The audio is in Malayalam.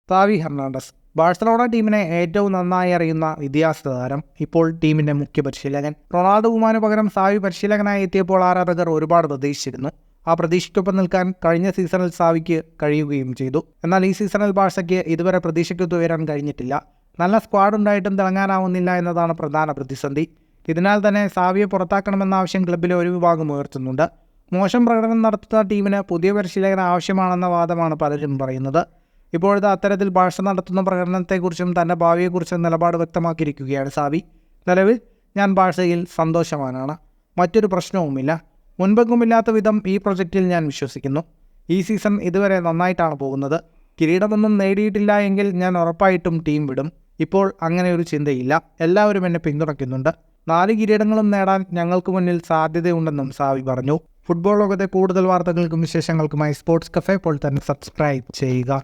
സാവി ഹെർണാണ്ടസ് ബാഴ്സലോണ ടീമിനെ ഏറ്റവും നന്നായി അറിയുന്ന ഇതിഹാസ താരം, ഇപ്പോൾ ടീമിന്റെ മുഖ്യ പരിശീലകൻ. റൊണാൾഡോ കുമാരന് പകരം സാവി പരിശീലകനായി എത്തിയപ്പോൾ ആരാധകർ ഒരുപാട് പ്രതീക്ഷിച്ചിരുന്നു. ആ പ്രതീക്ഷയ്ക്കൊപ്പം നിൽക്കാൻ കഴിഞ്ഞ സീസണിൽ സാവിക്ക് കഴിയുകയും ചെയ്തു. എന്നാൽ ഈ സീസണിൽ ബാഴ്സയ്ക്ക് ഇതുവരെ പ്രതീക്ഷയ്ക്കൊത്ത് ഉയരാൻ കഴിഞ്ഞിട്ടില്ല. നല്ല സ്ക്വാഡ് ഉണ്ടായിട്ടും തിളങ്ങാനാവുന്നില്ല എന്നതാണ് പ്രധാന പ്രതിസന്ധി. ഇതിനാൽ തന്നെ സാവിയെ പുറത്താക്കണമെന്ന ആവശ്യം ക്ലബ്ബിലെ ഒരു വിഭാഗം ഉയർത്തുന്നുണ്ട്. മോശം പ്രകടനം നടത്തുന്ന ടീമിന് പുതിയ പരിശീലകൻ ആവശ്യമാണെന്ന വാദമാണ് പലരും പറയുന്നത്. ഇപ്പോഴത്തെ അത്തരത്തിൽ ബാഴ്സ നടത്തുന്ന പ്രകടനത്തെക്കുറിച്ചും തൻ്റെ ഭാവിയെക്കുറിച്ചും നിലപാട് വ്യക്തമാക്കിയിരിക്കുകയാണ് സാവി. നിലവിൽ ഞാൻ ബാഴ്സയിൽ സന്തോഷവാനാണ്, മറ്റൊരു പ്രശ്നവുമില്ല. മുൻപെങ്ങുമില്ലാത്ത വിധം ഈ പ്രൊജക്റ്റിൽ ഞാൻ വിശ്വസിക്കുന്നു. ഈ സീസൺ ഇതുവരെ നന്നായിട്ടാണ് പോകുന്നത്. കിരീടമൊന്നും നേടിയിട്ടില്ല എങ്കിൽ ഞാൻ ഉറപ്പായിട്ടും ടീം വിടും. ഇപ്പോൾ അങ്ങനെ ഒരു ചിന്തയില്ല. എല്ലാവരും എന്നെ പിന്തുണയ്ക്കുന്നുണ്ട്. 4 കിരീടങ്ങളും നേടാൻ ഞങ്ങൾക്ക് മുന്നിൽ സാധ്യതയുണ്ടെന്നും സാവി പറഞ്ഞു. ഫുട്ബോൾ ലോകത്തെ കൂടുതൽ വാർത്തകൾക്കും വിശേഷങ്ങൾക്കുമായി സ്പോർട്സ് കഫേ ഇപ്പോൾ തന്നെ സബ്സ്ക്രൈബ് ചെയ്യുക.